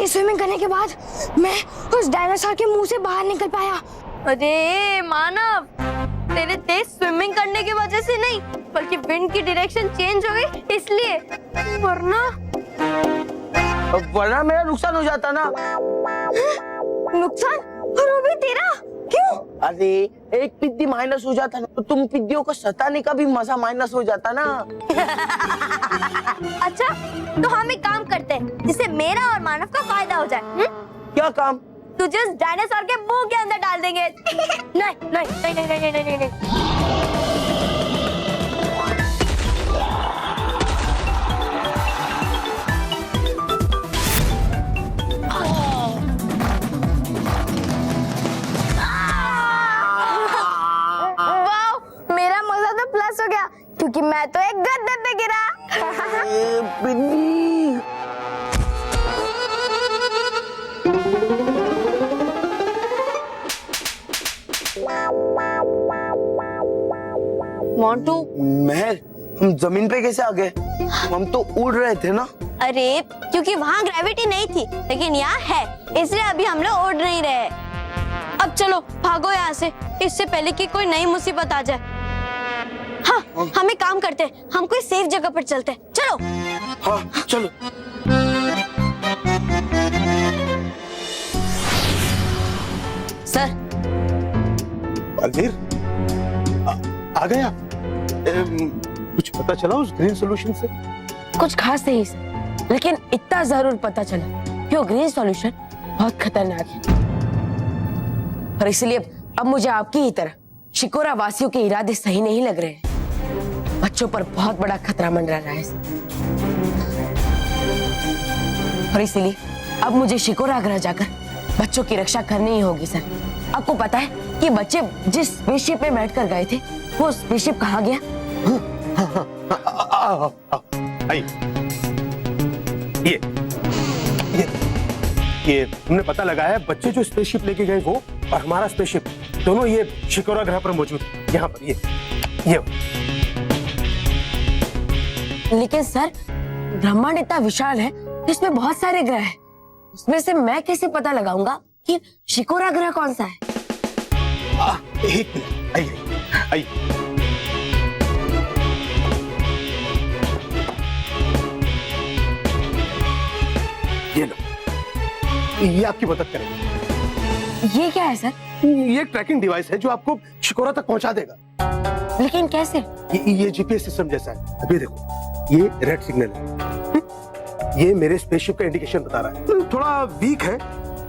तेज swimming करने के बाद मैं उस डायनासोर के मुंह से बाहर निकल पाया। अरे मानव, तेरे तेज स्विमिंग करने की वजह से नहीं, बल्कि विंड की डायरेक्शन चेंज हो गई इसलिए, वरना मेरा नुकसान हो जाता ना। नुकसान? और वो भी तेरा? क्यों? अरे एक पिद्दी माइनस हो जाता ना तो तुम पिद्दियों को सताने का भी मजा माइनस हो जाता ना। अच्छा, तो हम एक काम करते हैं जिससे मेरा और मानव का फायदा हो जाए। क्या काम? तुझे उस डायनासोर के मुंह के अंदर डाल देंगे। नहीं नहीं नहीं नहीं नहीं नहीं नहीं। वाह, मेरा मजा तो प्लस हो गया क्योंकि मैं तो एक गड्ढे पे गिरा। पिद्दी मोंटू, महर, हम जमीन पे कैसे आ गए? हम तो उड़ रहे थे ना। अरे क्योंकि वहाँ ग्रेविटी नहीं थी, लेकिन यहाँ है, इसलिए अभी हम लोग उड़ नहीं रहे। अब चलो भागो यहाँ से, इससे पहले कि कोई नई मुसीबत आ जाए। हाँ, हम एक काम करते हैं, हम कोई सेफ जगह पर चलते हैं। चलो। हाँ चलो। सर। बलवीर, आ गया? कुछ पता चला उस ग्रीन सॉल्यूशन से? कुछ खास नहीं सर, लेकिन इतना जरूर पता चला कि वो ग्रीन सॉल्यूशन बहुत खतरनाक है, और इसलिए अब मुझे आपकी ही तरह शिकोरा वासियों के इरादे सही नहीं लग रहे हैं। बच्चों पर बहुत बड़ा खतरा मंडरा रहा है और इसीलिए अब मुझे शिकोरा ग्रह जाकर बच्चों की रक्षा करनी ही होगी। सर, आपको पता है कि बच्चे जिस स्पेसशिप में बैठकर गए थे वो स्पेसशिप कहाँ गया? ये हमने पता लगाया है, बच्चे जो स्पेसशिप लेके गए वो और हमारा स्पेसशिप दोनों ये शिकोरा ग्रह पर मौजूद है, यहाँ पर ये। लेकिन सर, ब्रह्मांड इतना विशाल है, इसमें बहुत सारे ग्रह हैं, उसमें से मैं कैसे पता लगाऊंगा कि शिकोरा ग्रह कौन सा है? एक मिनट, आइए। ये लो, ये आपकी मदद करेगा। ये क्या है सर? ये एक ट्रैकिंग डिवाइस है जो आपको शिकोरा तक पहुंचा देगा। लेकिन कैसे? ये जीपीएस सिस्टम जैसा है। अभी देखो, ये रेड सिग्नल है, ये मेरे स्पेसशिप का इंडिकेशन बता रहा है। थोड़ा वीक है,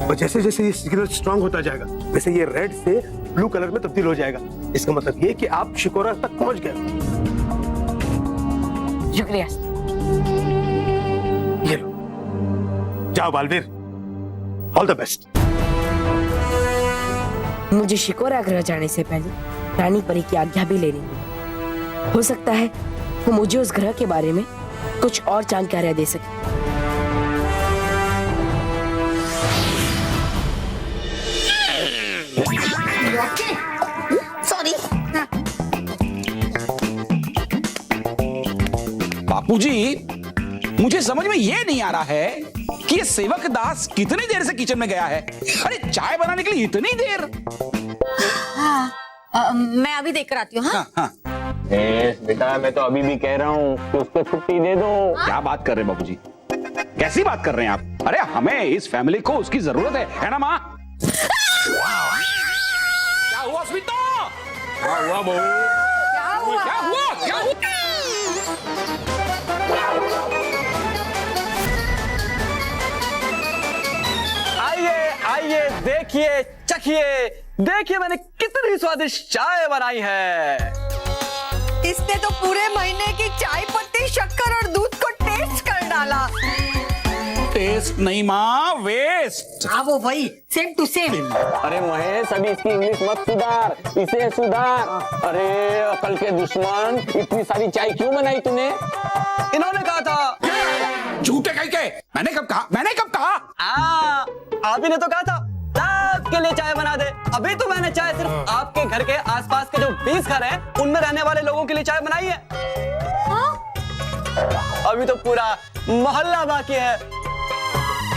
और जैसे जैसे ये सिग्नल स्ट्रांग होता जाएगा वैसे ये रेड से ब्लू कलर में तब्दील हो जाएगा। इसका मतलब ये कि आप शिकोरा तक पहुंच गए। शुक्रिया। ये लो, जाओ बालवीर, ऑल द बेस्ट। मुझे शिकोरा ग्रह जाने से पहले रानी परी की आज्ञा भी लेनी होगी। हो सकता है वो मुझे उस ग्रह के बारे में कुछ और जानकारियां दे सके। सॉरी। बापूजी, मुझे समझ में ये नहीं आ रहा है कि ये सेवक दास कितनी देर से किचन में गया है। अरे चाय बनाने के लिए इतनी देर? मैं अभी देख कर आती हूँ। हाँ? बेटा, मैं तो अभी भी कह रहा हूँ कि उसको छुट्टी दे दो। क्या बात कर रहे हैं बापूजी, कैसी बात कर रहे हैं आप? अरे हमें इस फैमिली को उसकी जरूरत है ना माँ? क्या हुआ स्मिता? क्या हुआ बहू? क्या हुआ? क्या हुआ? आइए, देखिए, चखिए, देखिए मैंने कितनी स्वादिष्ट चाय बनाई है। इसने तो पूरे महीने की चाय पत्ती, शक्कर और दूध को टेस्ट कर डाला। टेस्ट नहीं माँ, वेस्ट। हाँ वो वही, सेम टू सेम। अरे महेश, अभी इसकी इंग्लिश मत सुधार, इसे सुधार। अरे अकल के दुश्मन, इतनी सारी चाय क्यों बनाई तूने? इन्होंने कहा था। झूठे कहीं के? मैंने कब कहा? आप ही ने तो कहा था सबके लिए चाय बना दे। अभी तो मैंने चाय सिर्फ आपके घर के आसपास के जो 20 घर हैं उनमें रहने वाले लोगों के लिए चाय बनाई है। अभी तो पूरा मोहल्ला बाकी है।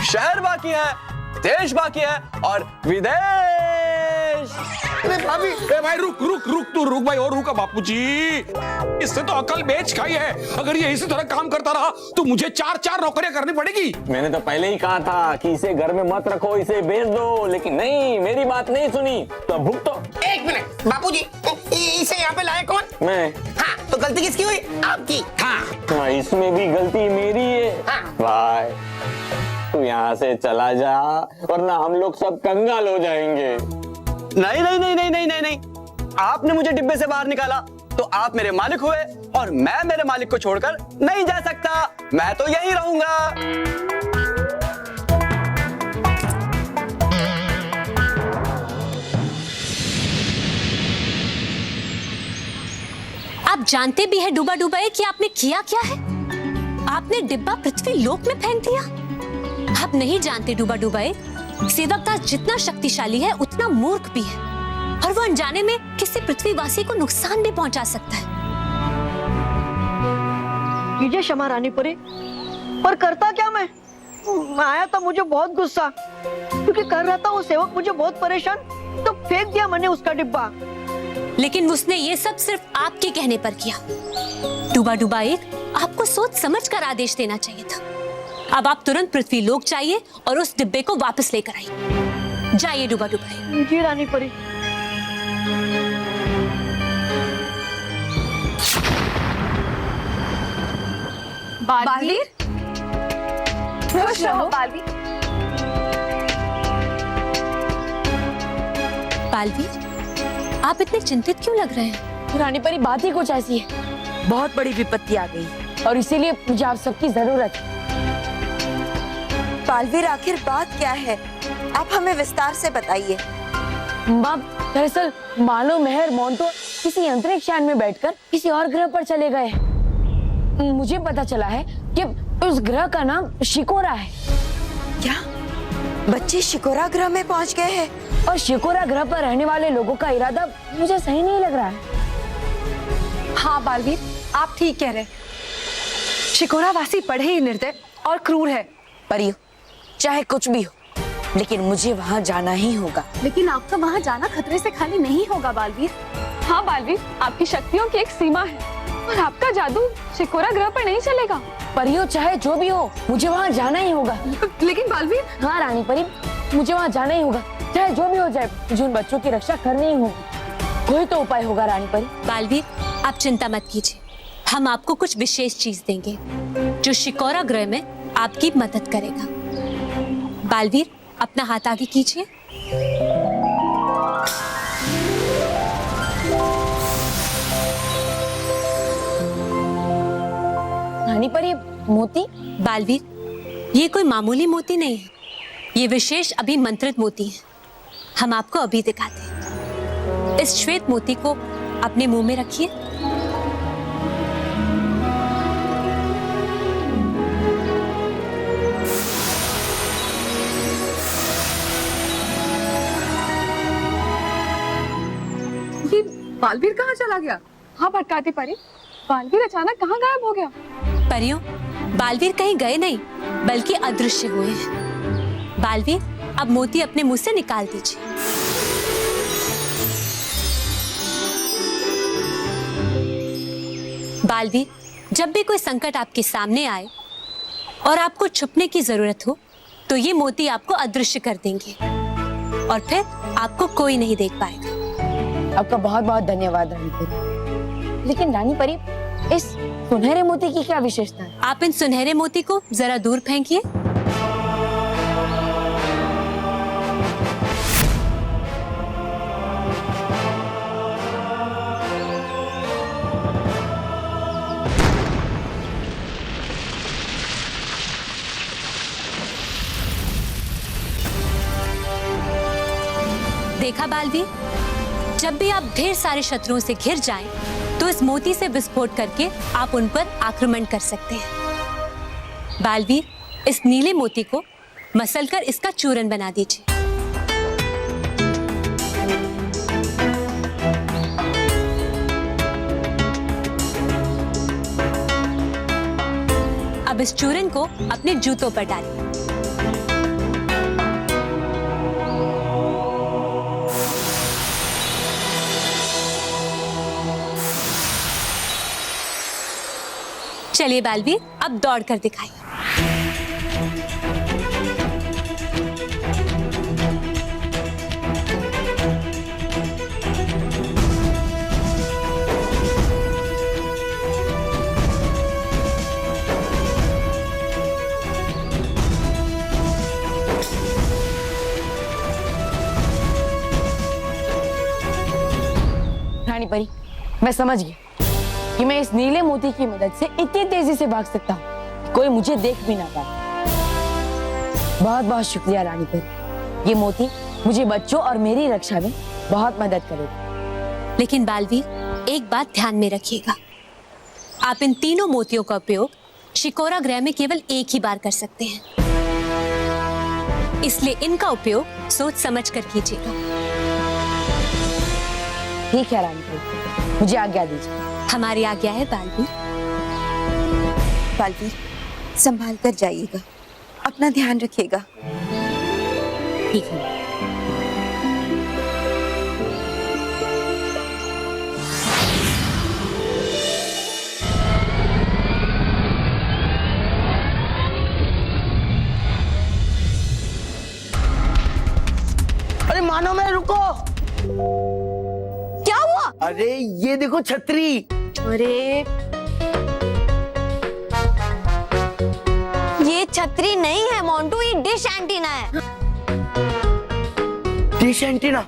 शहर बाकी है, देश बाकी है और विदेश। अरे भाभी, ए भाई रुक रुक रुक, तू रुक भाई, और रुका बापूजी। इससे तो अकल बेच खाई है। अगर ये इसी तरह काम करता रहा तो मुझे 4-4 नौकरियां करनी पड़ेगी। मैंने तो पहले ही कहा था कि इसे घर में मत रखो, इसे बेच दो, लेकिन नहीं, मेरी बात नहीं सुनी। तो भुगतो। एक मिनट बापूजी, इसे यहाँ पे लाए कौन? मैं। हाँ, तो गलती किसकी हुई? आपकी। हाँ, इसमें भी गलती मेरी है। भाई तू यहाँ से चला जा, वरना हम लोग सब कंगाल हो जाएंगे। नहीं नहीं नहीं नहीं नहीं नहीं नहीं, आपने मुझे डिब्बे से बाहर निकाला तो आप मेरे मालिक हुए, और मैं मेरे मालिक को छोड़कर नहीं जा सकता। मैं तो यहीं रहूंगा। आप जानते भी है डूबा डूबाए कि आपने किया क्या है? आपने डिब्बा पृथ्वी लोक में फेंक दिया। आप नहीं जानते डूबा डूबाए, सेवकदास जितना शक्तिशाली है उतना मूर्ख भी है, और वो अनजाने में किसी पृथ्वीवासी को नुकसान भी पहुंचा सकता है। कीजिए क्षमा रानी परी, पर करता क्या मैं? आया था मुझे बहुत गुस्सा, क्योंकि कर रहा था वो सेवक मुझे बहुत परेशान, तो फेंक दिया मैंने उसका डिब्बा। लेकिन उसने ये सब सिर्फ आपके कहने पर किया। डूबा डूबाए, आपको सोच समझ कर आदेश देना चाहिए था। अब आप तुरंत पृथ्वी लोक जाइए और उस डिब्बे को वापस लेकर आइए। जाइए डूबा डूबाए। जी रानी परी। बालवीर, खुश रहो बालवीर। बालवीर, आप इतने चिंतित क्यों लग रहे हैं? रानी परी, बात ही कुछ ऐसी है। बहुत बड़ी विपत्ति आ गई और इसीलिए मुझे आप सबकी जरूरत है। बालवीर, आखिर बात क्या है? आप हमें विस्तार से बताइए। बाप, दरअसल मालो मेहर मोन्टो किसी अंतरिक्ष यान में बैठकर किसी और ग्रह पर चले गए हैं। मुझे पता चला है कि उस ग्रह का नाम शिकोरा है। क्या बच्चे शिकोरा ग्रह में पहुंच गए हैं? और शिकोरा ग्रह पर रहने वाले लोगों का इरादा मुझे सही नहीं लग रहा है। हाँ बालवीर, आप ठीक कह रहे। शिकोरावासी बड़े ही निर्दय और क्रूर है। परियो, चाहे कुछ भी हो, लेकिन मुझे वहाँ जाना ही होगा। लेकिन आपका वहाँ जाना खतरे से खाली नहीं होगा बालवीर। हाँ बालवीर, आपकी शक्तियों की एक सीमा है, और आपका जादू शिकोरा ग्रह पर नहीं चलेगा। परियो, चाहे जो भी हो, मुझे वहाँ जाना ही होगा। लेकिन बालवीर। हाँ रानी परी, मुझे वहाँ जाना ही होगा, चाहे जो भी हो जाए। मुझे उन बच्चों की रक्षा करनी ही होगी। कोई तो उपाय होगा रानी परी। बालवीर, आप चिंता मत कीजिए, हम आपको कुछ विशेष चीज देंगे जो शिकोरा ग्रह में आपकी मदद करेगा। बालवीर, अपना हाथ आगे कीजिए। रानी परी, मोती? बालवीर, ये कोई मामूली मोती नहीं है, ये विशेष अभिमंत्रित मोती है। हम आपको अभी दिखाते हैं। इस श्वेत मोती को अपने मुंह में रखिए। ये बालवीर कहाँ चला गया? हाँ भटकाती परी, बालवीर अचानक कहाँ गायब हो गया? परियों, बालवीर कहीं गए नहीं, बल्कि अदृश्य हुए हैं। बालवीर, अब मोती अपने मुंह से निकाल दीजिए। बालवीर, जब भी कोई संकट आपके सामने आए और आपको छुपने की जरूरत हो, तो ये मोती आपको अदृश्य कर देंगे और फिर आपको कोई नहीं देख पाएगा। आपका बहुत बहुत धन्यवाद रानी परी। लेकिन रानी परी, इस सुनहरे मोती की क्या विशेषता है? आप इन सुनहरे मोती को जरा दूर फेंकिए। देखा बालवीर, जब भी आप ढेर सारे शत्रुओं से घिर जाएं, तो इस मोती से विस्फोट करके आप उन पर आक्रमण कर सकते हैं। बालवीर, इस नीले मोती को मसलकर इसका चूरन बना दीजिए। अब इस चूरन को अपने जूतों पर डालिए। चलिए बालवीर, अब दौड़ कर दिखाइए। रानी परी, मैं समझ गई कि मैं इस नीले मोती की मदद से इतनी तेजी से भाग सकता हूँ कि कोई मुझे देख भी ना पाए। बहुत बहुत शुक्रिया रानी परी, ये मोती मुझे बच्चों और मेरी रक्षा में बहुत मदद करेगा। लेकिन बालवीर, एक बात ध्यान में रखिएगा, आप इन तीनों मोतियों का उपयोग शिकोरा ग्रह में केवल एक ही बार कर सकते हैं, इसलिए इनका उपयोग सोच समझ कर कीजिएगा। ठीक है रानी परी, मुझे आज्ञा दीजिए। हमारी आज्ञा है बालवीर। बालवीर, संभाल कर जाइएगा, अपना ध्यान रखिएगा। ठीक है। अरे मानो मैं, रुको। क्या हुआ? अरे ये देखो छतरी। अरे ये छतरी नहीं है मोंटू, ये डिश एंटीना है। Dish antenna?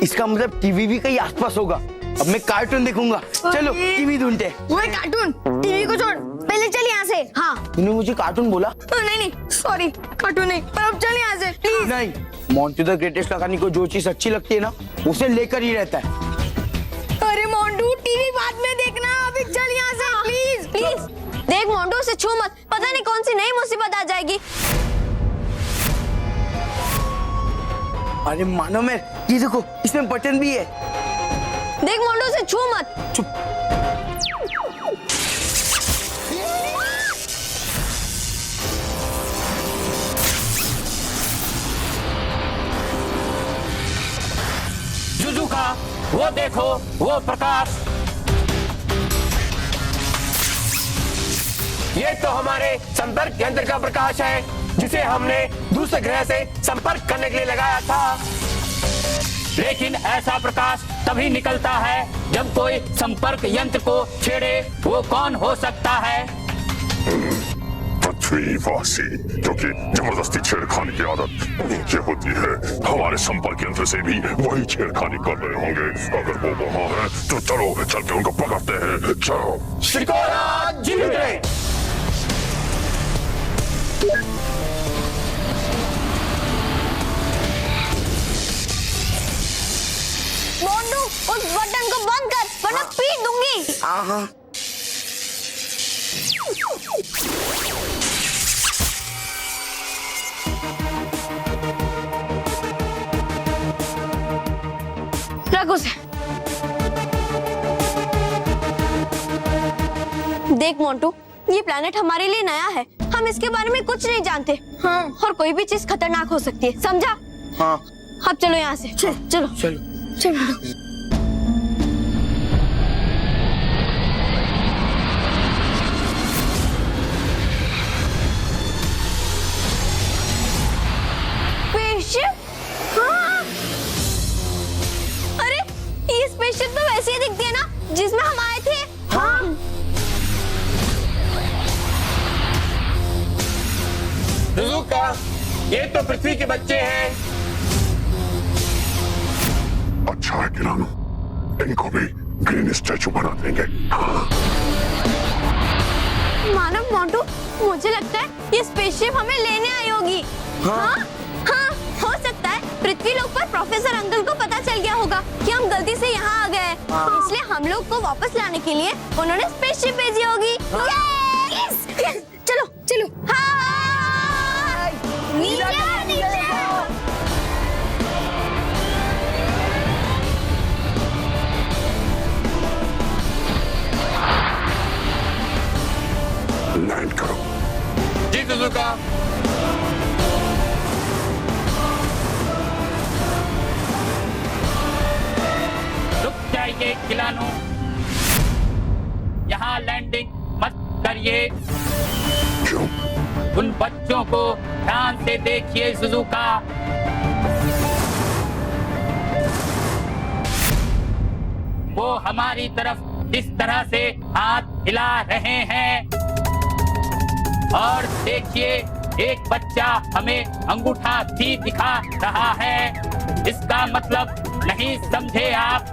इसका मतलब टीवी भी कहीं आसपास होगा। अब मैं कार्टून देखूंगा। चलो टीवी ढूंढते। वो कार्टून, टीवी को छोड़, पहले चल यहाँ से। हाँ। तूने मुझे कार्टून बोला? नहीं नहीं, सॉरी, कार्टून नहीं, पर अब चल यहाँ से प्लीज। नहीं, मोंटू द ग्रेटेस्ट लखानी को जो चीज अच्छी लगती है ना, उसे लेकर ही रहता है। अरे मोंटू, टीवी बाद में देखना, अभी चल यहाँ से प्लीज प्लीज देख मोंटू, उसे छू मत, पता नहीं कौन सी नई मुसीबत आ जाएगी। अरे मानो मैं, ये देखो इसमें बटन भी है। देख मोंटू, उसे छू मत। चुप। जुजुका, वो देखो, वो प्रकाश। ये तो हमारे संपर्क यंत्र का प्रकाश है, जिसे हमने दूसरे ग्रह से संपर्क करने के लिए लगाया था। लेकिन ऐसा प्रकाश तभी निकलता है जब कोई संपर्क यंत्र को छेड़े। वो कौन हो सकता है? पृथ्वीवासी, क्योंकि जबरदस्ती छेड़खानी की आदत ये होती है। हमारे संपर्क यंत्र से भी वही छेड़खानी कर रहे होंगे। अगर वो वहाँ है तो चलो चल के उनको पकड़ते हैं। चलो। शिकोरा जीवित रहे। मोंटू, उस बटन को बंद कर, वरना पीट दूंगी। हाँ। रख उसे। देख मोंटू, ये प्लेनेट हमारे लिए नया है, हम इसके बारे में कुछ नहीं जानते। हाँ। और कोई भी चीज खतरनाक हो सकती है, समझा? हाँ। अब चलो यहाँ से। चलो चलो। स्पेसशिप? हाँ। अरे ये स्पेसशिप तो वैसे ही दिखती है ना जिसमें हम आए थे। हाँ। जुजुका, ये तो पृथ्वी के बच्चे हैं। अच्छा है किरानो, इनको भी ग्रीन स्टैचू बना देंगे। मानव मोंटू, मुझे लगता है ये स्पेसशिप हमें लेने आई होगी। हाँ? हाँ, हो सकता है पृथ्वी लोक पर प्रोफेसर अंकल को पता चल गया होगा कि हम गलती से यहाँ आ गए, इसलिए हम लोग को वापस लाने के लिए उन्होंने स्पेसशिप भेजी होगी। यस! चलो चलो। हाँ, नीचे नीचे। लैंड करो। जी जुजुका। रुक जाइए खिलानो, यहाँ लैंडिंग मत करिए। क्यों? उन बच्चों को ध्यान से देखिए सुजुका। वो हमारी तरफ इस तरह से हाथ हिला रहे हैं और देखिए एक बच्चा हमें अंगूठा भी दिखा रहा है। इसका मतलब नहीं समझे आप?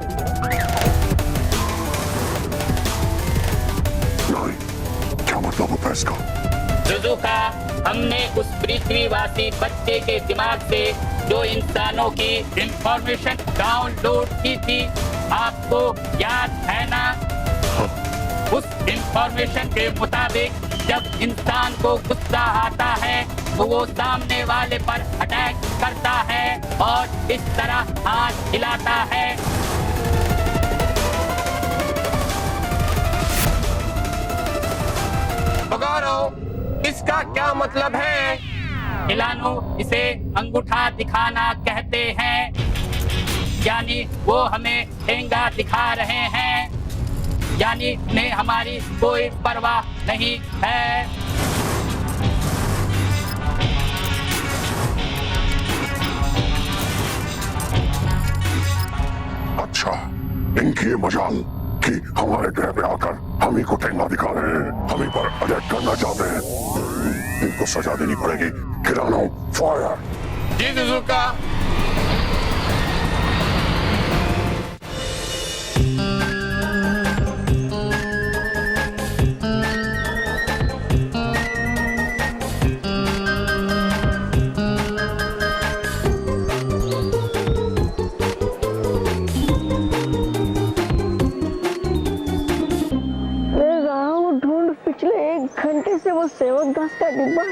नहीं, क्या मतलब होता है इसका? सुजुका, हमने उस पृथ्वीवासी बच्चे के दिमाग से जो इंसानों की इंफॉर्मेशन डाउनलोड की थी, आपको याद है ना? उस इंफॉर्मेशन के मुताबिक जब इंसान को गुस्सा आता है तो वो सामने वाले पर अटैक करता है और इस तरह हाथ हिलाता है। बगारो, इसका क्या मतलब है? हिलानो इसे अंगूठा दिखाना कहते हैं, यानी वो हमें ठेंगा दिखा रहे हैं, यानी उन्हें हमारी कोई परवाह नहीं है। अच्छा, इनकी ये मजाल कि हमारे ग्रह पे आकर हम ही को ठेंगा दिखा रहे हैं, हम ही पर अटैक करना चाहते हैं। इनको सजा देनी पड़ेगी। किरानो, फायर। जी सुजुका। पिछले 1 घंटे से वो सेवक दास का डिब्बा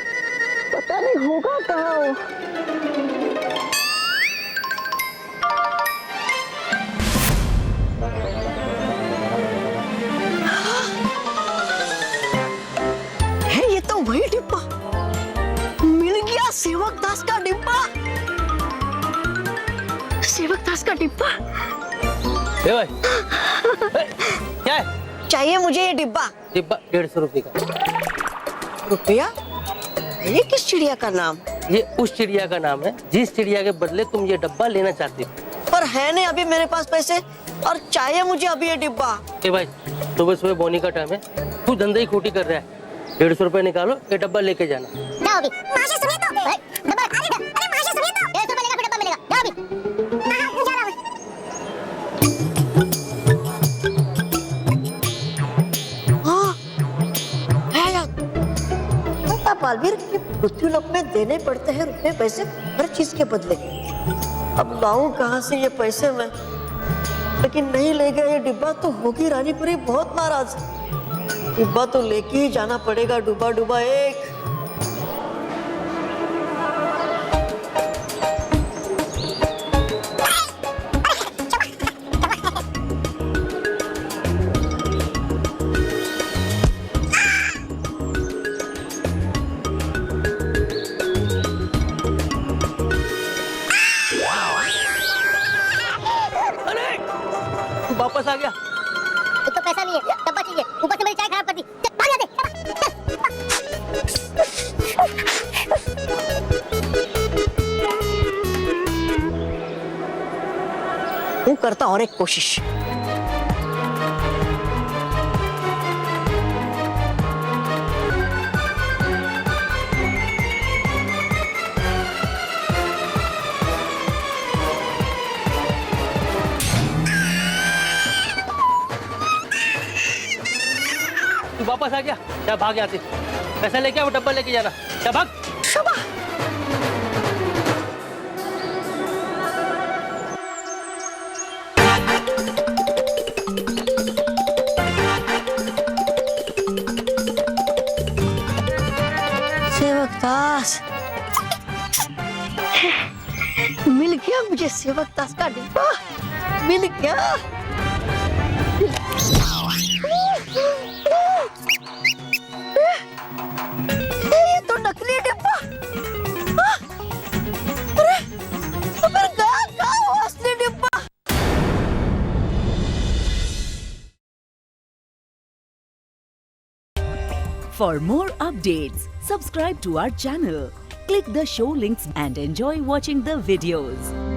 पता नहीं होगा कहाँ वो। है ये तो वही डिब्बा, मिल गया सेवक दास का डिब्बा। सेवक दास का डिब्बा। क्या है? चाहिए मुझे ये डिब्बा। डिब्बा 150 रुपए का। रुपया? ये किस चिड़िया का नाम? ये उस चिड़िया का नाम है जिस चिड़िया के बदले तुम ये डब्बा लेना चाहते हो। पर है नहीं अभी मेरे पास पैसे, और चाहिए मुझे अभी ये डिब्बा। ए भाई, सुबह सुबह बोनी का टाइम है, तू धंधा ही खोटी कर रहा है। 150 रुपए निकालो, ये डब्बा लेके जाना। बालवीर, पृथ्वी लोक में देने पड़ते हैं रुपए पैसे हर चीज के बदले। अब लाऊं कहाँ से ये पैसे मैं? लेकिन नहीं ले गया ये डिब्बा तो होगी रानीपुरी बहुत नाराज। डिब्बा तो लेके ही जाना पड़ेगा। डूबा डूबा एक। वापस आ गया। एक तो पैसा नहीं है, डब्बा चाहिए, ऊपर से मेरी चाय खराब कर दी। भाग हूँ करता और एक कोशिश। वापस आ गया। क्या भाग यहाँ से? पैसा लेके आओ, डब्बा लेके जाना। क्या भाग? सेवक दास, मिल गया मुझे सेवक दास का डिब्बा, मिल गया। ये तो नकली डिब्बा। अरे फिर गया वो असली डिब्बा? For more updates, subscribe to our channel, click the show links and enjoy watching the videos.